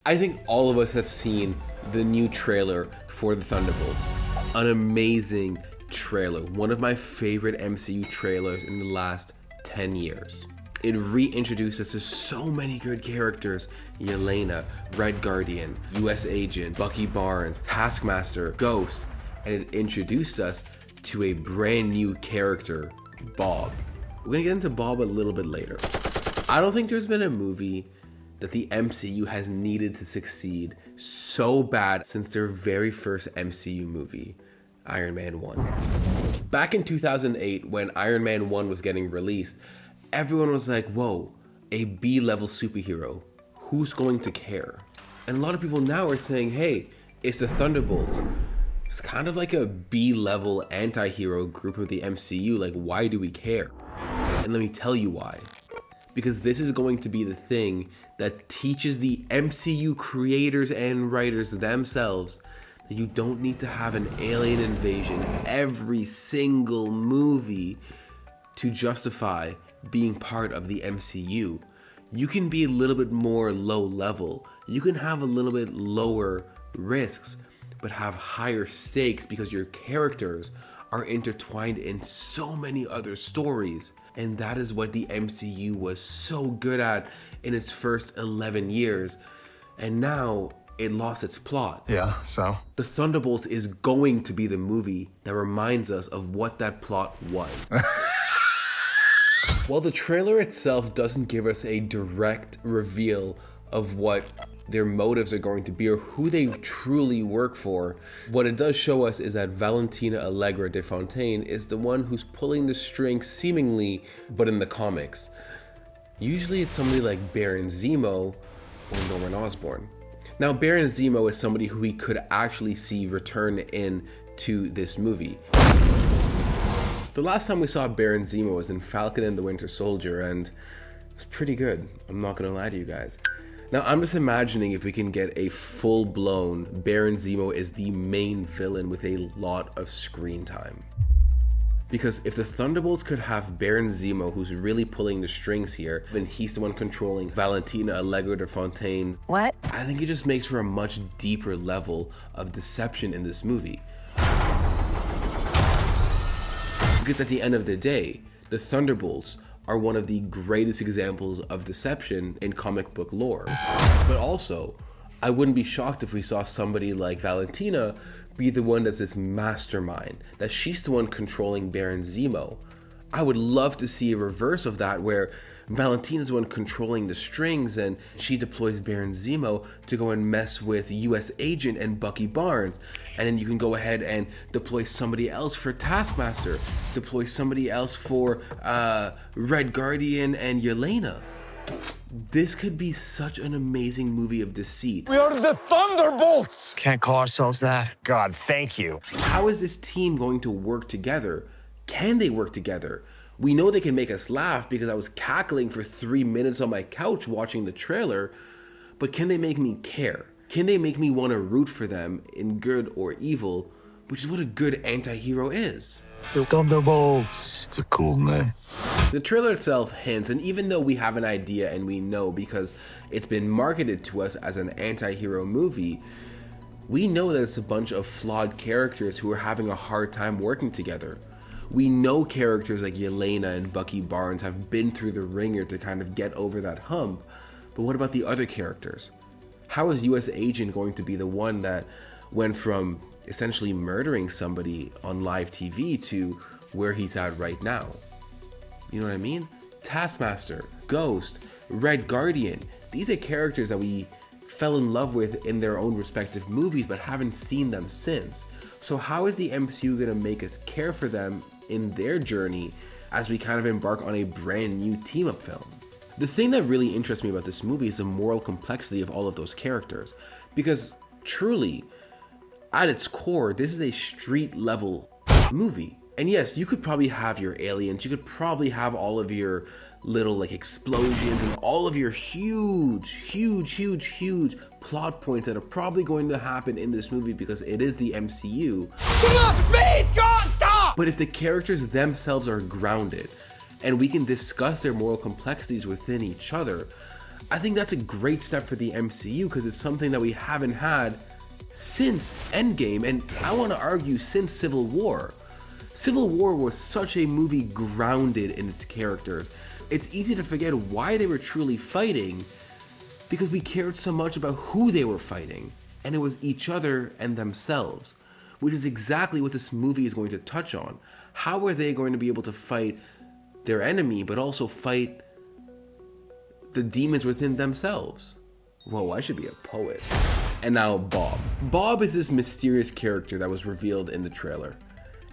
I think all of us have seen the new trailer for the Thunderbolts. An amazing trailer. One of my favorite MCU trailers in the last 10 years. It reintroduced us to so many good characters. Yelena, Red Guardian, US Agent, Bucky Barnes, Taskmaster, Ghost, and it introduced us to a brand new character, Bob. We're gonna get into Bob a little bit later. I don't think there's been a movie that the MCU has needed to succeed so bad since their very first MCU movie, Iron Man 1. Back in 2008, when Iron Man 1 was getting released, everyone was like, whoa, a B-level superhero, who's going to care? And a lot of people now are saying, hey, it's the Thunderbolts. It's kind of like a B-level anti-hero group of the MCU, like why do we care? And let me tell you why. Because this is going to be the thing that teaches the MCU creators and writers themselves that you don't need to have an alien invasion every single movie to justify being part of the MCU. You can be a little bit more low level. You can have a little bit lower risks, but have higher stakes because your characters are intertwined in so many other stories. And that is what the MCU was so good at in its first 11 years. And now it lost its plot. Yeah, so? The Thunderbolts is going to be the movie that reminds us of what that plot was. While the trailer itself doesn't give us a direct reveal of what their motives are going to be or who they truly work for, what it does show us is that Valentina Allegra de Fontaine is the one who's pulling the strings seemingly, but in the comics. Usually it's somebody like Baron Zemo or Norman Osborn. Now Baron Zemo is somebody who we could actually see return into this movie. The last time we saw Baron Zemo was in Falcon and the Winter Soldier, and it was pretty good. I'm not gonna lie to you guys. Now I'm just imagining if we can get a full-blown Baron Zemo is the main villain with a lot of screen time. Because if the Thunderbolts could have Baron Zemo, who's really pulling the strings here, then he's the one controlling Valentina Allegra de Fontaine. What? I think it just makes for a much deeper level of deception in this movie. Because at the end of the day, the Thunderbolts are one of the greatest examples of deception in comic book lore. But also, I wouldn't be shocked if we saw somebody like Valentina be the one that's this mastermind, that she's the one controlling Baron Zemo. I would love to see a reverse of that where Valentina's the one controlling the strings and she deploys Baron Zemo to go and mess with US Agent and Bucky Barnes. And then you can go ahead and deploy somebody else for Taskmaster, deploy somebody else for Red Guardian and Yelena. This could be such an amazing movie of deceit. We are the Thunderbolts! Can't call ourselves that. God, thank you. How is this team going to work together? Can they work together? We know they can make us laugh because I was cackling for 3 minutes on my couch watching the trailer, but can they make me care? Can they make me want to root for them in good or evil, which is what a good anti-hero is? The Thunderbolts. It's a cool name. The trailer itself hints, and even though we have an idea and we know because it's been marketed to us as an anti-hero movie, we know that it's a bunch of flawed characters who are having a hard time working together. We know characters like Yelena and Bucky Barnes have been through the ringer to kind of get over that hump, but what about the other characters? How is US Agent going to be the one that went from essentially murdering somebody on live TV to where he's at right now? You know what I mean? Taskmaster, Ghost, Red Guardian, these are characters that we fell in love with in their own respective movies but haven't seen them since. So how is the MCU gonna make us care for them in their journey as we kind of embark on a brand new team-up film? The thing that really interests me about this movie is the moral complexity of all of those characters. Because truly, at its core, this is a street-level movie. And yes, you could probably have your aliens, you could probably have all of your little like explosions and all of your huge plot points that are probably going to happen in this movie because it is the MCU. Speed, John, stop! But if the characters themselves are grounded and we can discuss their moral complexities within each other, I think that's a great step for the MCU because it's something that we haven't had since Endgame, and I want to argue since Civil War. Civil War was such a movie grounded in its characters. It's easy to forget why they were truly fighting because we cared so much about who they were fighting, and it was each other and themselves, which is exactly what this movie is going to touch on. How are they going to be able to fight their enemy, but also fight the demons within themselves? Whoa, I should be a poet. And now Bob. Bob is this mysterious character that was revealed in the trailer.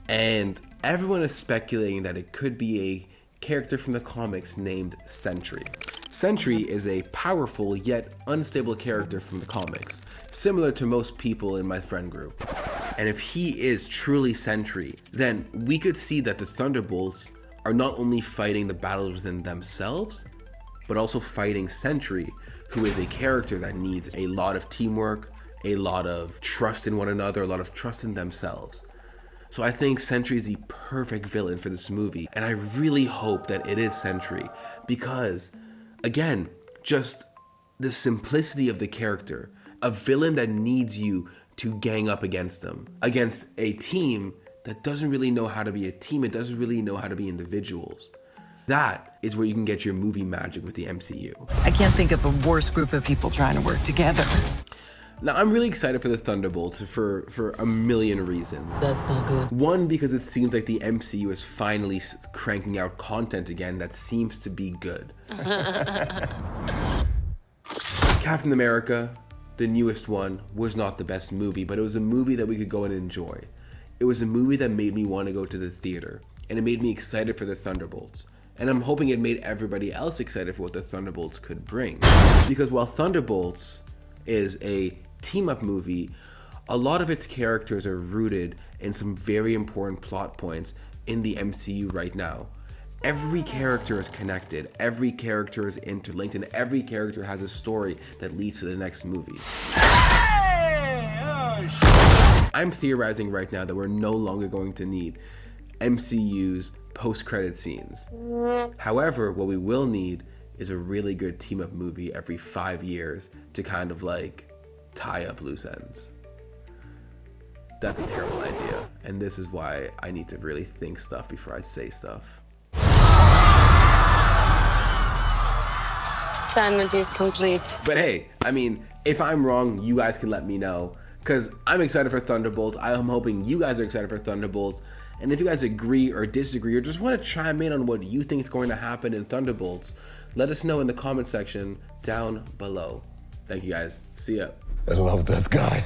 And everyone is speculating that it could be a character from the comics named Sentry. Sentry is a powerful yet unstable character from the comics, similar to most people in my friend group. And if he is truly Sentry, then we could see that the Thunderbolts are not only fighting the battles within themselves, but also fighting Sentry, who is a character that needs a lot of teamwork, a lot of trust in one another, a lot of trust in themselves. So I think Sentry is the perfect villain for this movie, and I really hope that it is Sentry, because, again, just the simplicity of the character, a villain that needs you to gang up against them, against a team that doesn't really know how to be a team, it doesn't really know how to be individuals. That is where you can get your movie magic with the MCU. I can't think of a worse group of people trying to work together. Now, I'm really excited for the Thunderbolts for a million reasons. That's not good. One, because it seems like the MCU is finally cranking out content again that seems to be good. Captain America, the newest one, was not the best movie, but it was a movie that we could go and enjoy. It was a movie that made me want to go to the theater, and it made me excited for the Thunderbolts. And I'm hoping it made everybody else excited for what the Thunderbolts could bring. Because while Thunderbolts is a team-up movie, a lot of its characters are rooted in some very important plot points in the MCU right now. Every character is connected, every character is interlinked, and every character has a story that leads to the next movie. I'm theorizing right now that we're no longer going to need MCU's post-credit scenes. However, what we will need is a really good team-up movie every 5 years to kind of like tie up loose ends. That's a terrible idea, and this is why I need to really think stuff before I say stuff. Assignment is complete. But hey, I mean, if I'm wrong, you guys can let me know, because I'm excited for Thunderbolts. I'm hoping you guys are excited for Thunderbolts. And if you guys agree or disagree or just want to chime in on what you think is going to happen in Thunderbolts, let us know in the comment section down below. Thank you guys. See ya. I love that guy.